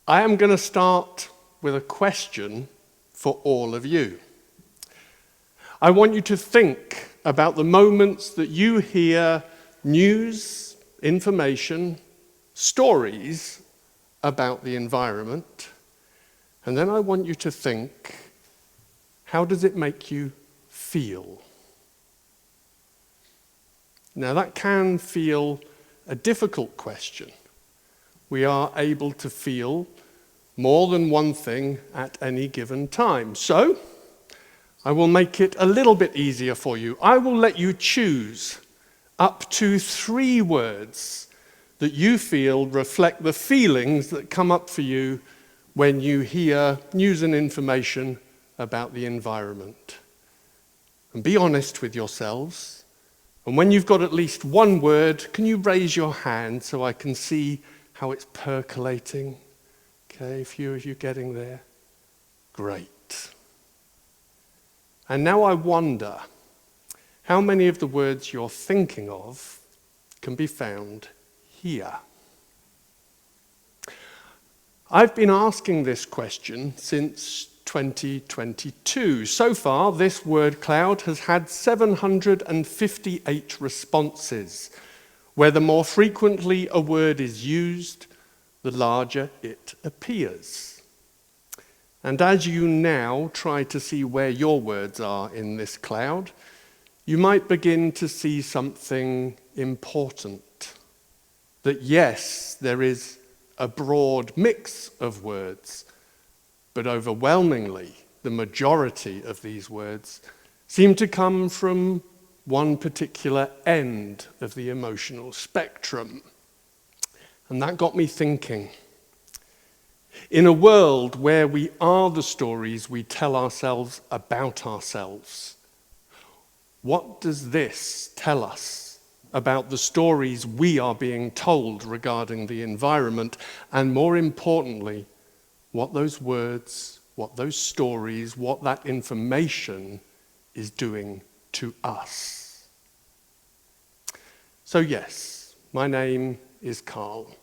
I am going to start with a question for all of you. I want you to think about the moments that you hear news, information, stories about the environment, and then I want you to think, how does it make you feel? Now that can feel a difficult question. We are able to feel more than one thing at any given time. So, I will make it a little bit easier for you. I will let you choose up to 3 words that you feel reflect the feelings that come up for you when you hear news and information about the environment. And be honest with yourselves. And when you've got at least 1 word, can you raise your hand so I can see how it's percolating? Okay, a few of you getting there. Great. And now I wonder how many of the words you're thinking of can be found here. I've been asking this question since 2022. So far, this word cloud has had 758 responses, where the more frequently a word is used, the larger it appears. And as you now try to see where your words are in this cloud, you might begin to see something important. That yes, there is a broad mix of words, but overwhelmingly, the majority of these words seem to come from one particular end of the emotional spectrum. And that got me thinking. In a world where we are the stories we tell ourselves about ourselves, what does this tell us about the stories we are being told regarding the environment? And more importantly, what those words, what those stories, what that information is doing to us. So yes, my name is Carl.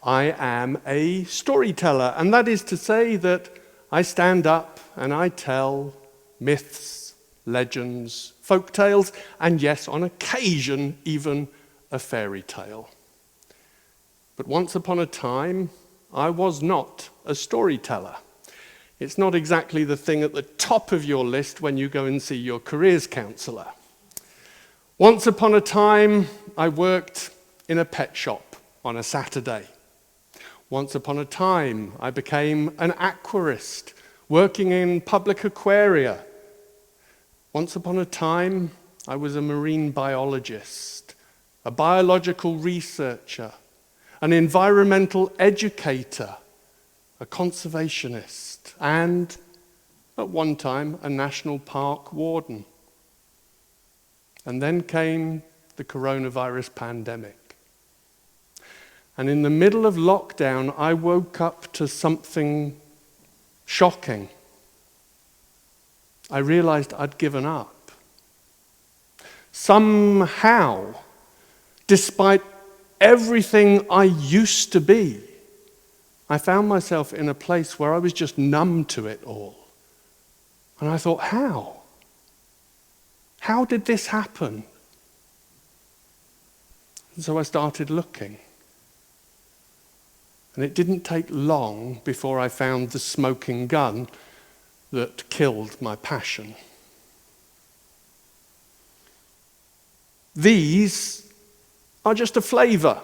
I am a storyteller, and that is to say that I stand up and I tell myths, legends, folk tales, and yes, on occasion, even a fairy tale. But once upon a time, I was not a storyteller. It's not exactly the thing at the top of your list when you go and see your careers counsellor. Once upon a time, I worked in a pet shop on a Saturday. Once upon a time, I became an aquarist, working in public aquaria. Once upon a time, I was a marine biologist, a biological researcher, an environmental educator, a conservationist, and at one time, a national park warden. And then came the coronavirus pandemic. And in the middle of lockdown, I woke up to something shocking. I realized I'd given up. Somehow, despite everything I used to be, I found myself in a place where I was just numb to it all. And I thought, how? How did this happen? And so I started looking. And it didn't take long before I found the smoking gun that killed my passion. These are just a flavor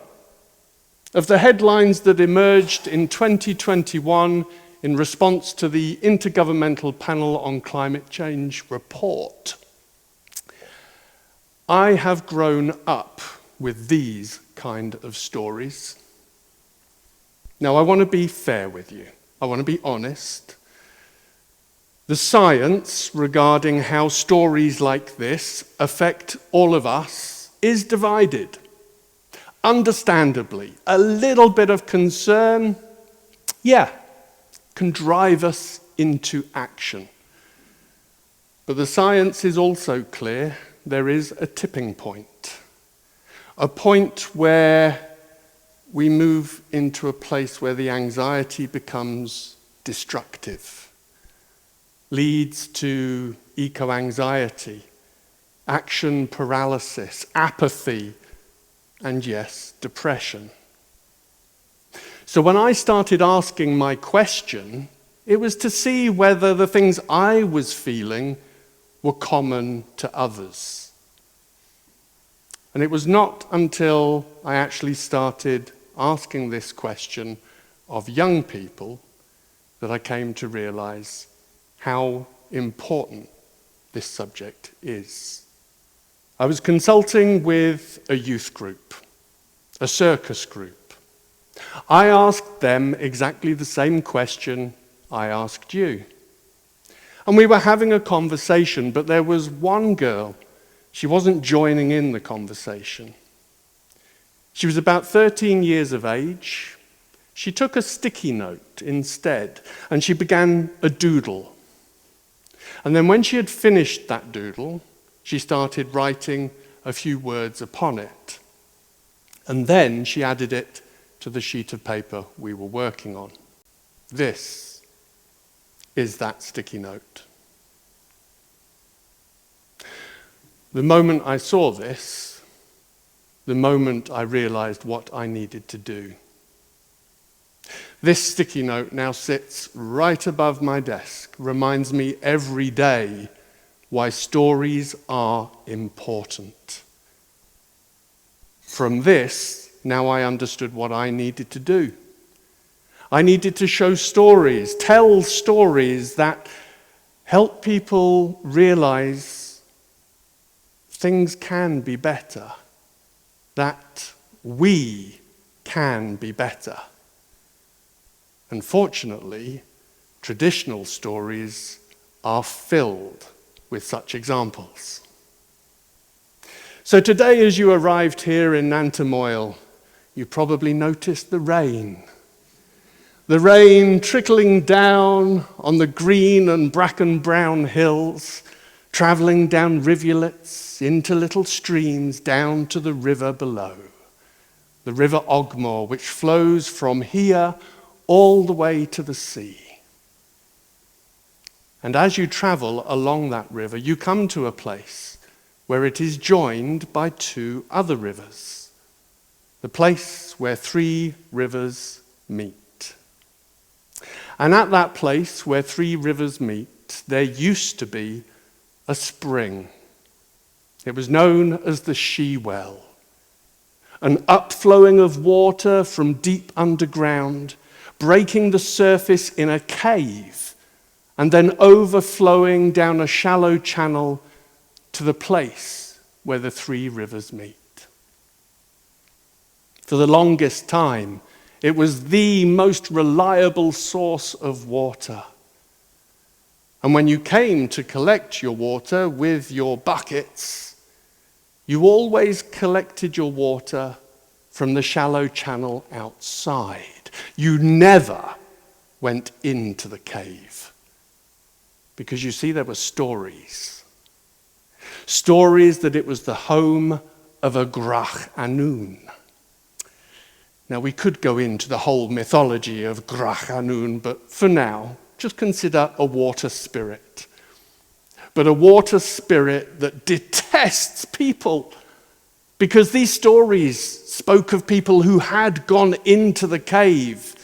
of the headlines that emerged in 2021 in response to the Intergovernmental Panel on Climate Change report. I have grown up with these kind of stories. Now, I want to be fair with you. I want to be honest. The science regarding how stories like this affect all of us is divided. Understandably, a little bit of concern, can drive us into action. But the science is also clear. There is a tipping point. a point where we move into a place where the anxiety becomes destructive, leads to eco-anxiety, action paralysis, apathy, and yes, depression. So when I started asking my question, it was to see whether the things I was feeling were common to others. And it was not until I actually started asking this question of young people that I came to realize how important this subject is. I was consulting with a youth group, a circus group. I asked them exactly the same question I asked you. And we were having a conversation, but there was one girl. She wasn't joining in the conversation. She was about 13 years of age. She took a sticky note instead, and she began a doodle. And then when she had finished that doodle, she started writing a few words upon it. And then she added it to the sheet of paper we were working on. This is that sticky note. The moment I saw this, the moment I realized what I needed to do. This sticky note now sits right above my desk, reminds me every day why stories are important. From this, now I understood what I needed to do. I needed to show stories, tell stories that help people realize things can be better, that we can be better. Unfortunately, traditional stories are filled with such examples. So today, as you arrived here in TEDxNantymoel, you probably noticed the rain. The rain trickling down on the green and bracken brown hills, travelling down rivulets into little streams down to the river below. The River Ogmore, which flows from here all the way to the sea. And as you travel along that river, you come to a place where it is joined by two other rivers, the place where three rivers meet. And at that place where three rivers meet, there used to be a spring. It was known as the Shewell, an upflowing of water from deep underground, breaking the surface in a cave, and then overflowing down a shallow channel to the place where the three rivers meet. For the longest time, it was the most reliable source of water. And when you came to collect your water with your buckets, you always collected your water from the shallow channel outside. You never went into the cave. Because you see, there were stories. Stories that it was the home of a Granon. Now, we could go into the whole mythology of Granon, but for now, just consider a water spirit. But a water spirit that detests people, because these stories spoke of people who had gone into the cave,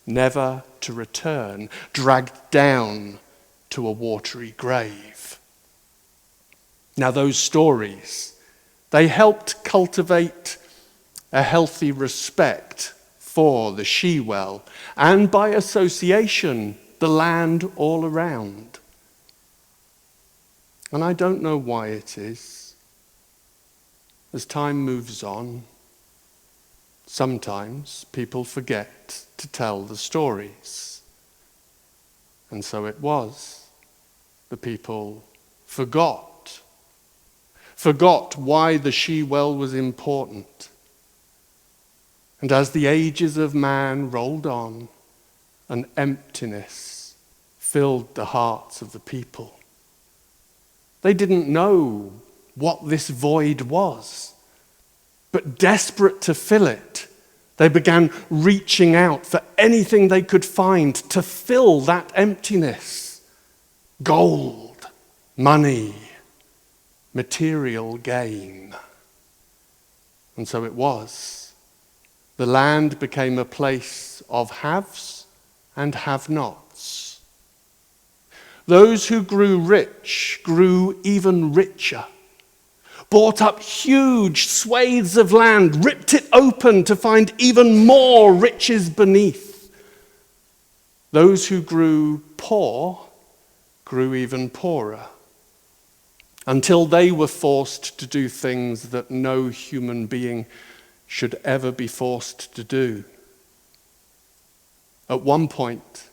never to return, dragged down to a watery grave. Now, those stories, they helped cultivate a healthy respect for the Shewell, and by association, the land all around. And I don't know why it is. As time moves on, sometimes people forget to tell the stories. And so it was. The people forgot why the Shewell was important. And as the ages of man rolled on, an emptiness filled the hearts of the people. They didn't know what this void was, But desperate to fill it, they began reaching out for anything they could find to fill that emptiness. Gold, money, material gain. And so it was. The land became a place of haves and have-nots. Those who grew rich grew even richer, bought up huge swathes of land, ripped it open to find even more riches beneath. Those who grew poor grew even poorer, until they were forced to do things that no human being should ever be forced to do. At one point,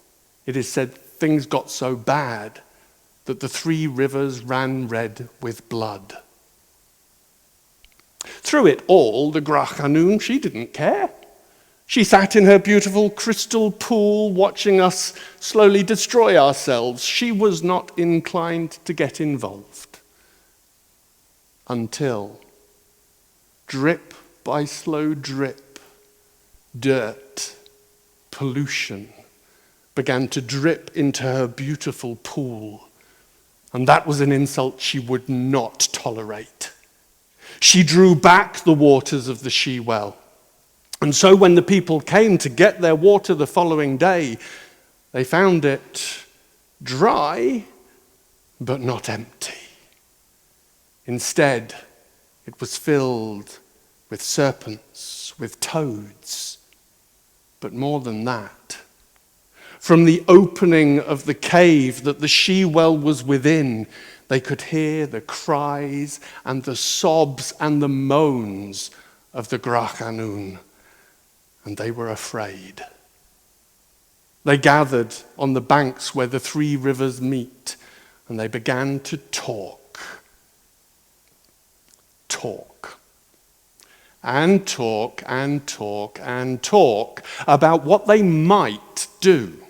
it is said things got so bad that the 3 rivers ran red with blood. Through it all, the Granon, she didn't care. She sat in her beautiful crystal pool watching us slowly destroy ourselves. She was not inclined to get involved. Until, drip by slow drip, dirt, pollution began to drip into her beautiful pool. And that was an insult she would not tolerate. She drew back the waters of the Shewell. And so when the people came to get their water the following day, they found it dry, but not empty. Instead, it was filled with serpents, with toads, but more than that. From the opening of the cave that the Shewell was within, they could hear the cries and the sobs and the moans of the Granon, and they were afraid. They gathered on the banks where the 3 rivers meet, and they began to talk. And talk and talk and talk about what they might do.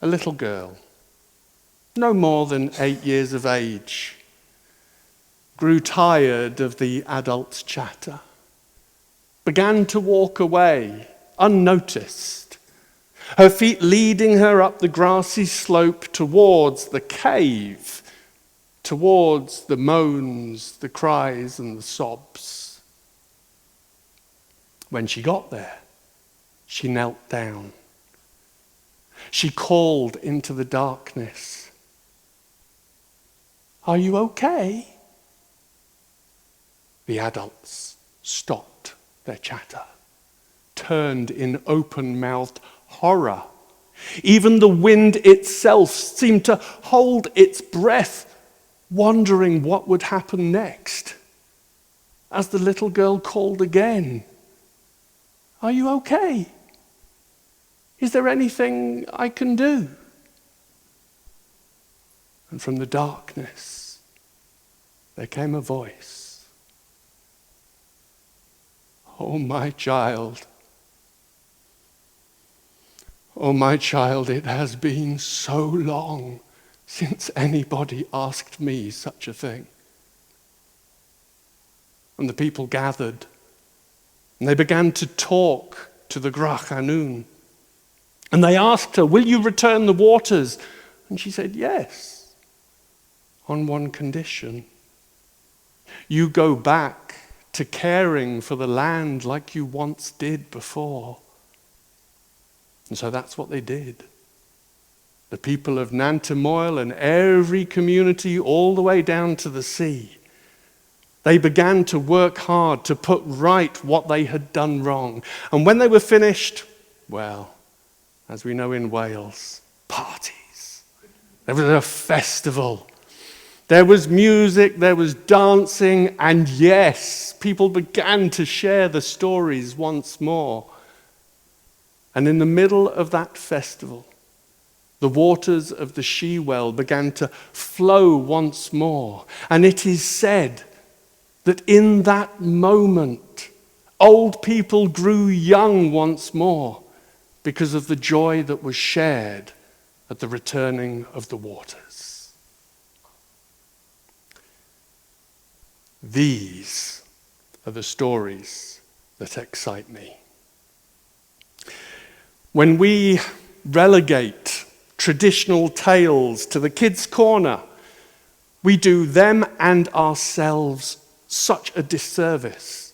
A little girl, no more than 8 years of age, grew tired of the adults' chatter, began to walk away unnoticed, her feet leading her up the grassy slope towards the cave, towards the moans, the cries, and the sobs. When she got there, she knelt down. She called into the darkness, "Are you okay?" The adults stopped their chatter, turned in open-mouthed horror. Even the wind itself seemed to hold its breath, wondering what would happen next. As the little girl called again, "Are you okay? Is there anything I can do?" And from the darkness, there came a voice. "Oh, my child. Oh, my child, it has been so long since anybody asked me such a thing." And the people gathered, and they began to talk to the Granon. And they asked her, "Will you return the waters?" And she said, "Yes, on one condition. You go back to caring for the land like you once did before." And so that's what they did. The people of TEDxNantymoel and every community all the way down to the sea, they began to work hard to put right what they had done wrong. And when they were finished, well, as we know in Wales, parties. There was a festival. There was music, there was dancing, and yes, people began to share the stories once more. And in the middle of that festival, the waters of the Shewell began to flow once more. And it is said that in that moment, old people grew young once more because of the joy that was shared at the returning of the waters. These are the stories that excite me. When we relegate traditional tales to the kids' corner, we do them and ourselves such a disservice.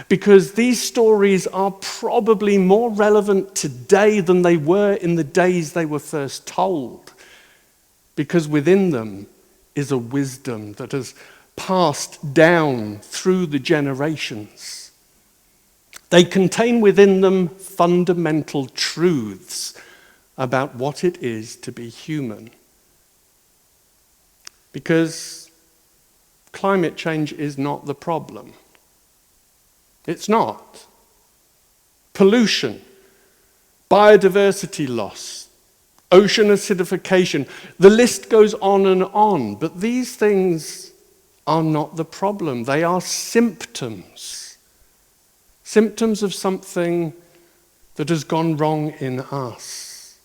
Because these stories are probably more relevant today than they were in the days they were first told. Because within them is a wisdom that has passed down through the generations. They contain within them fundamental truths about what it is to be human. Because climate change is not the problem. It's not. Pollution, biodiversity loss, ocean acidification, the list goes on, but these things are not the problem. They are symptoms. Symptoms of something that has gone wrong in us.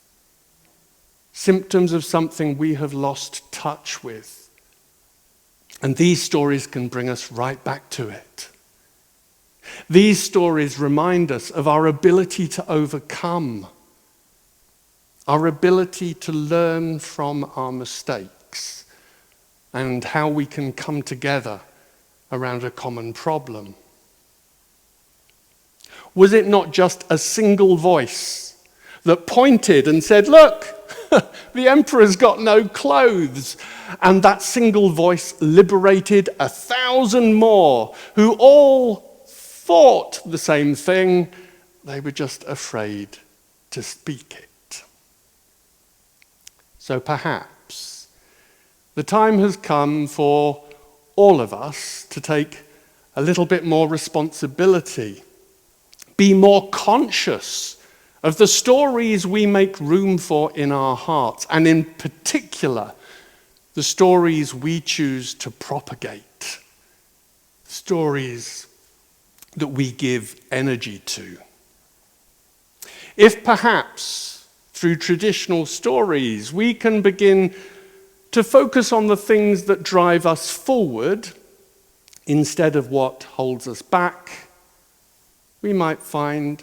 Symptoms of something we have lost touch with. And these stories can bring us right back to it. These stories remind us of our ability to overcome, our ability to learn from our mistakes, and how we can come together around a common problem. Was it not just a single voice that pointed and said, "Look, the emperor's got no clothes," and that single voice liberated 1,000 more who all thought the same thing, they were just afraid to speak it. So perhaps the time has come for all of us to take a little bit more responsibility, be more conscious of the stories we make room for in our hearts, and in particular, the stories we choose to propagate, stories that we give energy to. If perhaps through traditional stories we can begin to focus on the things that drive us forward instead of what holds us back, we might find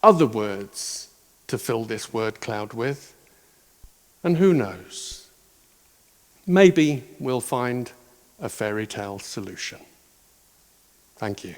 other words to fill this word cloud with. And who knows? Maybe we'll find a fairy tale solution. Thank you.